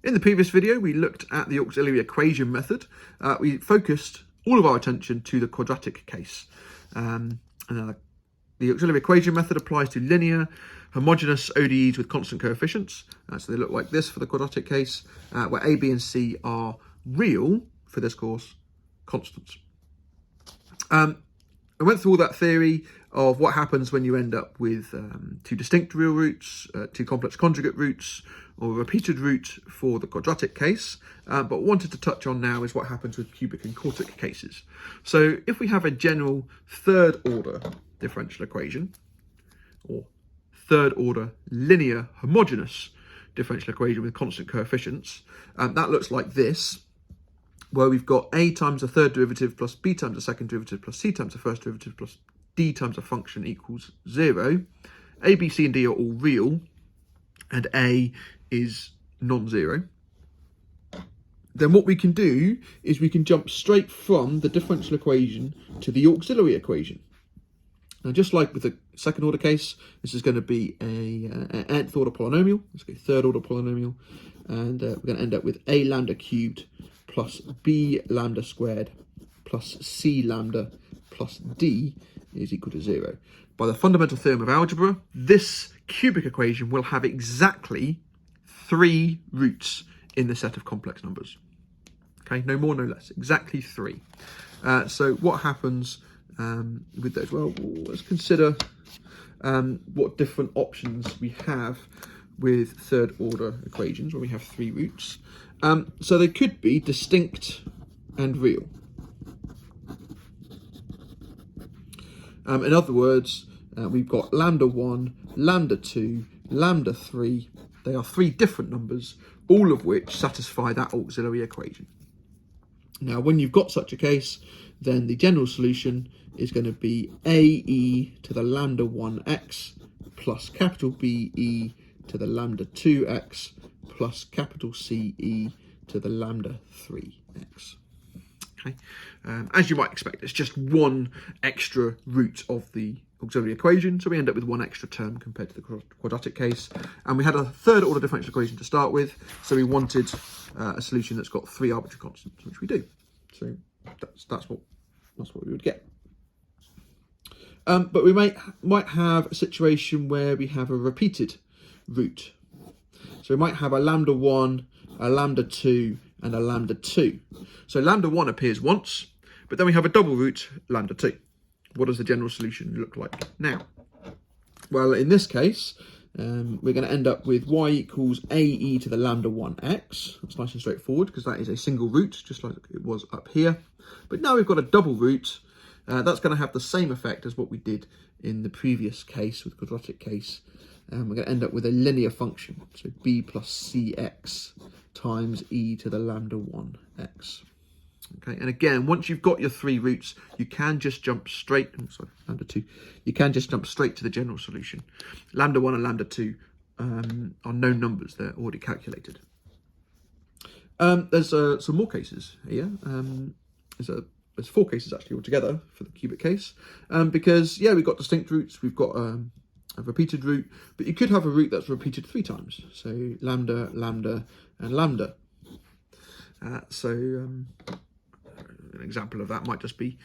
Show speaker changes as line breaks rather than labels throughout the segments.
In the previous video, we looked at the auxiliary equation method. We focused all of our attention to the quadratic case. The auxiliary equation method applies to linear, homogeneous ODEs with constant coefficients. So they look like this for the quadratic case, where A, B, and C are real, for this course, constants. I went through all that theory of what happens when you end up with two distinct real roots, two complex conjugate roots, or a repeated root for the quadratic case. But what I wanted to touch on now is what happens with cubic and quartic cases. So if we have a general third order differential equation, or third order linear homogeneous differential equation with constant coefficients, that looks like this, where we've got a times the third derivative plus b times the second derivative plus c times the first derivative plus d times a function equals 0. A, b, c, and d are all real, and a is non-zero. Then what we can do is we can jump straight from the differential equation to the auxiliary equation. Now, just like with the second order case, this is going to be an nth order polynomial, it's a third order polynomial, and we're going to end up with a lambda cubed plus b lambda squared plus c lambda plus d is equal to 0. By the fundamental theorem of algebra, this cubic equation will have exactly 3 roots in the set of complex numbers. Okay, no more, no less, exactly 3. So what happens with those? Well, let's consider what different options we have with third order equations where we have 3 roots. So they could be distinct and real. In other words, we've got lambda 1, lambda 2, lambda 3. They are 3 different numbers, all of which satisfy that auxiliary equation. Now, when you've got such a case, then the general solution is going to be ae to the lambda 1x plus capital BE to the lambda 2x plus capital CE to the lambda 3x. Okay, as you might expect, it's just one extra root of the auxiliary equation, so we end up with one extra term compared to the quadratic case. And we had a third order differential equation to start with, so we wanted a solution that's got 3 arbitrary constants, which we do. So that's what we would get. But we might have a situation where we have a repeated root. So we might have a lambda 1, a lambda 2, and a lambda 2. So lambda 1 appears once, but then we have a double root, lambda 2. What does the general solution look like now? Well, in this case, we're going to end up with y equals ae to the lambda 1x. That's nice and straightforward because that is a single root, just like it was up here. But now we've got a double root. That's going to have the same effect as what we did in the previous case with quadratic case. We're going to end up with a linear function, so b plus cx times e to the lambda 1x. Okay, and again, once you've got your 3 roots, you can just jump straight, lambda 2, you can just jump straight to the general solution. Lambda 1 and lambda 2 are known numbers, they're already calculated. There's some more cases here. There's 4 cases actually altogether for the cubic case, because, yeah, we've got distinct roots, we've got a repeated root, but you could have a root that's repeated 3 times, so lambda, lambda, and lambda. An example of that might just be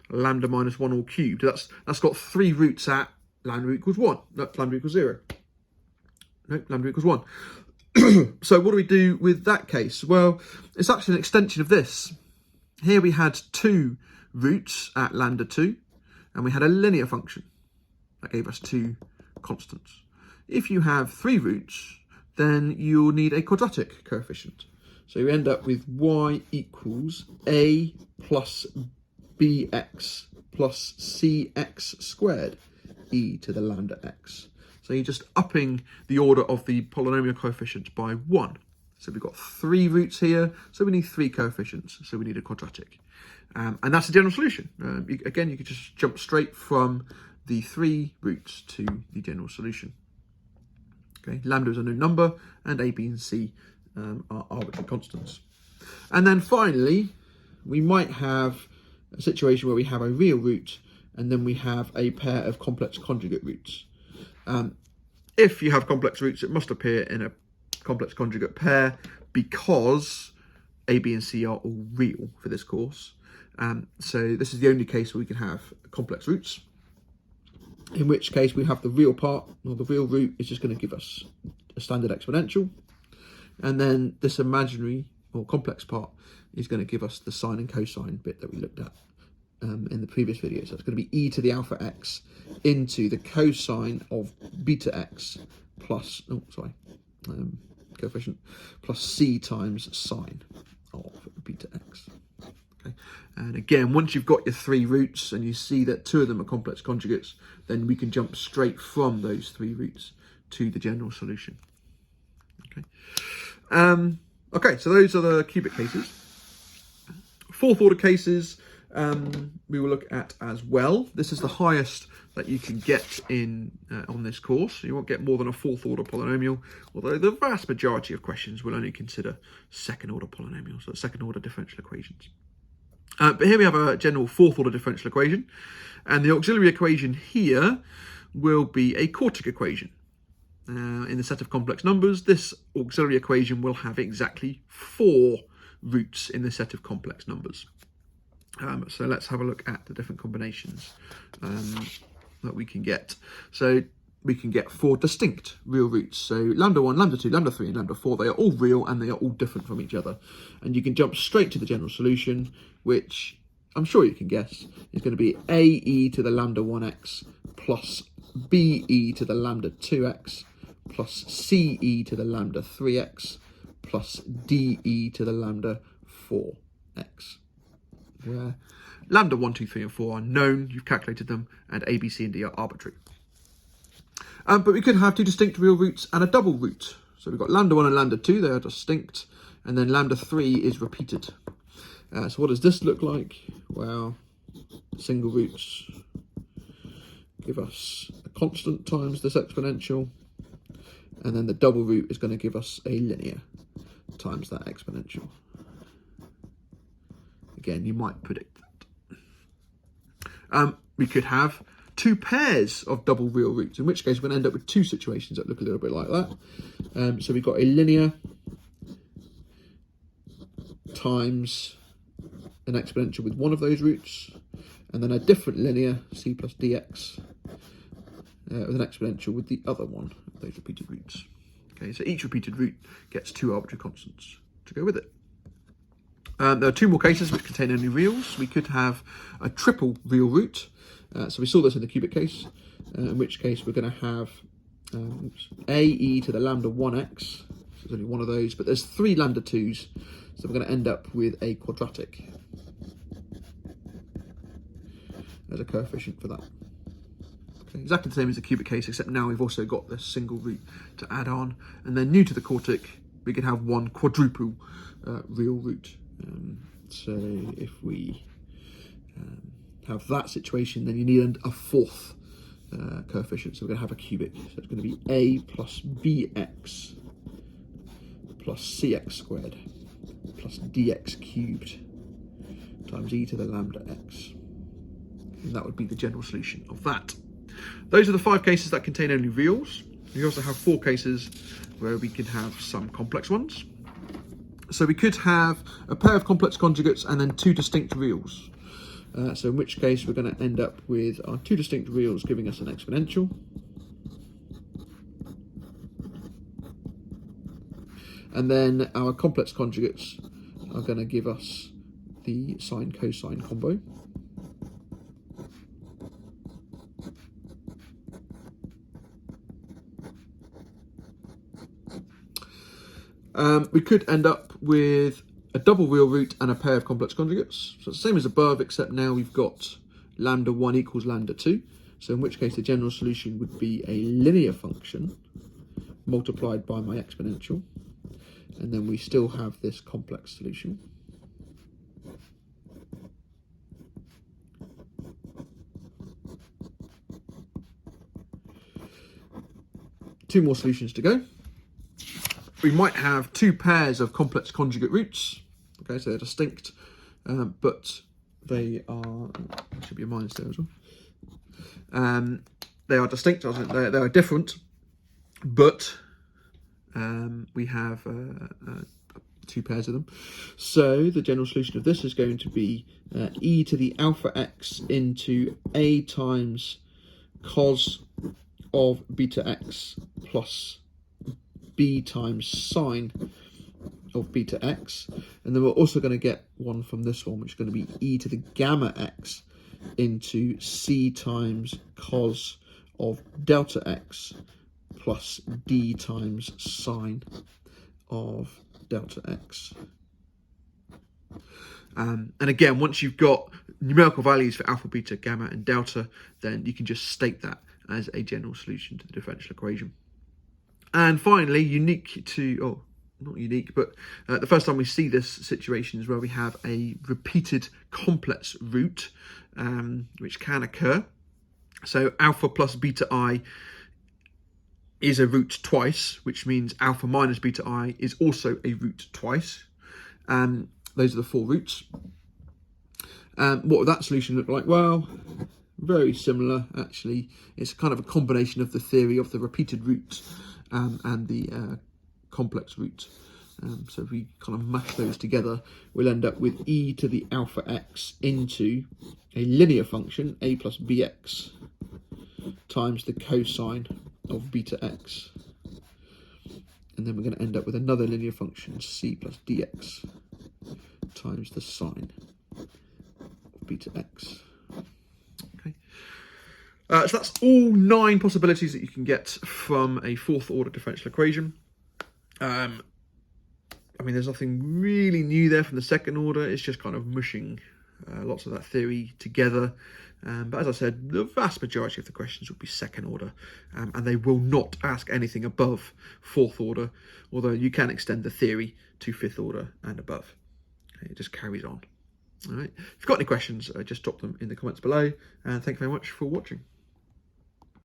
lambda minus 1 all cubed. That's got 3 roots at lambda equals 1. No, lambda equals 0. No, lambda equals 1. So what do we do with that case? Well, it's actually an extension of this. Here we had 2 roots at lambda 2, and we had a linear function that gave us 2 constants. If you have 3 roots, then you'll need a quadratic coefficient. So you end up with y equals a plus bx plus cx squared e to the lambda x. So you're just upping the order of the polynomial coefficients by 1. So we've got 3 roots here, so we need 3 coefficients, so we need a quadratic. And that's the general solution. Again, you could just jump straight from the 3 roots to the general solution. Okay, lambda is a known number, and a, b, and c are arbitrary constants. And then finally, we might have a situation where we have a real root, and then we have a pair of complex conjugate roots. If you have complex roots, it must appear in a complex conjugate pair because A, B, and C are all real for this course. So this is the only case where we can have complex roots, in which case we have the real part, or the real root is just going to give us a standard exponential. And then this imaginary or complex part is going to give us the sine and cosine bit that we looked at in the previous video. So it's going to be e to the alpha x into the cosine of beta x plus, coefficient, plus c times sine of beta x. Okay. And again, once you've got your three roots and you see that two of them are complex conjugates, then we can jump straight from those three roots to the general solution. Okay. Okay, so those are the cubic cases. Fourth order cases we will look at as well. This is the highest that you can get in on this course. You won't get more than a fourth order polynomial, although the vast majority of questions will only consider second order polynomials, so second order differential equations. But here we have a general fourth order differential equation, and the auxiliary equation here will be a quartic equation. In the set of complex numbers, this auxiliary equation will have exactly 4 roots in the set of complex numbers. So let's have a look at the different combinations that we can get. So we can get 4 distinct real roots. So lambda 1, lambda 2, lambda 3, and lambda 4, they are all real and they are all different from each other. And you can jump straight to the general solution, which I'm sure you can guess is going to be ae to the lambda 1x plus be to the lambda 2x plus ce to the lambda 3x plus de to the lambda 4x, where lambda 1, 2, 3, and 4 are known, you've calculated them, and a, b, c, and d are arbitrary. But we could have 2 distinct real roots and a double root. So we've got lambda 1 and lambda 2, they are distinct, and then lambda 3 is repeated. So what does this look like? Well, single roots give us a constant times this exponential, and then the double root is going to give us a linear times that exponential. Again, you might predict that. We could have 2 pairs of double real roots, in which case we're going to end up with 2 situations that look a little bit like that. So we've got a linear times an exponential with one of those roots, and then a different linear, c plus dx, with an exponential with the other one of those repeated roots. Okay, so each repeated root gets 2 arbitrary constants to go with it. There are 2 more cases which contain only reals. We could have a triple real root. So we saw this in the cubic case, in which case we're going to have ae to the lambda 1x. So there's only one of those, but there's 3 lambda 2s. So we're going to end up with a quadratic as a coefficient for that. Okay, exactly the same as the cubic case, except now we've also got this single root to add on. And then new to the quartic, we can have 1 quadruple real root. So if we have that situation, then you need a 4th coefficient. So we're going to have a cubic. So it's going to be a plus bx plus cx squared plus dx cubed times e to the lambda x. And that would be the general solution of that. Those are the 5 cases that contain only reals. We also have 4 cases where we can have some complex ones. So we could have a pair of complex conjugates and then 2 distinct reals. So in which case we're going to end up with our 2 distinct reals giving us an exponential. And then our complex conjugates are going to give us the sine-cosine combo. We could end up with a double real root and a pair of complex conjugates. So it's the same as above, except now we've got lambda 1 equals lambda 2. So in which case the general solution would be a linear function multiplied by my exponential. And then we still have this complex solution. Two more solutions to go. We might have 2 pairs of complex conjugate roots. Okay, so they're distinct, but they are, there should be a minus there as well. They are distinct, they are different, but we have 2 pairs of them. So the general solution of this is going to be e to the alpha x into a times cos of beta x plus b times sine of beta x. And then we're also going to get one from this one, which is going to be e to the gamma x into c times cos of delta x plus d times sine of delta x. And again, once you've got numerical values for alpha, beta, gamma, and delta, then you can just state that as a general solution to the differential equation. And finally, unique to, not unique, but the first time we see this situation is where we have a repeated complex root, which can occur. So alpha plus beta I is a root twice, which means alpha minus beta I is also a root twice. Those are the 4 roots. What would that solution look like? Well, very similar, actually. It's kind of a combination of the theory of the repeated roots and the complex roots. So if we kind of mash those together, we'll end up with e to the alpha x into a linear function, a plus bx, times the cosine of beta x. And then we're going to end up with another linear function, c plus dx, times the sine of beta x. Okay. So that's all 9 possibilities that you can get from a 4th order differential equation. I mean, there's nothing really new there from the 2nd order. It's just kind of mushing lots of that theory together. But as I said, the vast majority of the questions will be 2nd order, and they will not ask anything above 4th order, although you can extend the theory to 5th order and above. Okay, it just carries on. All right. If you've got any questions, just drop them in the comments below, and thank you very much for watching.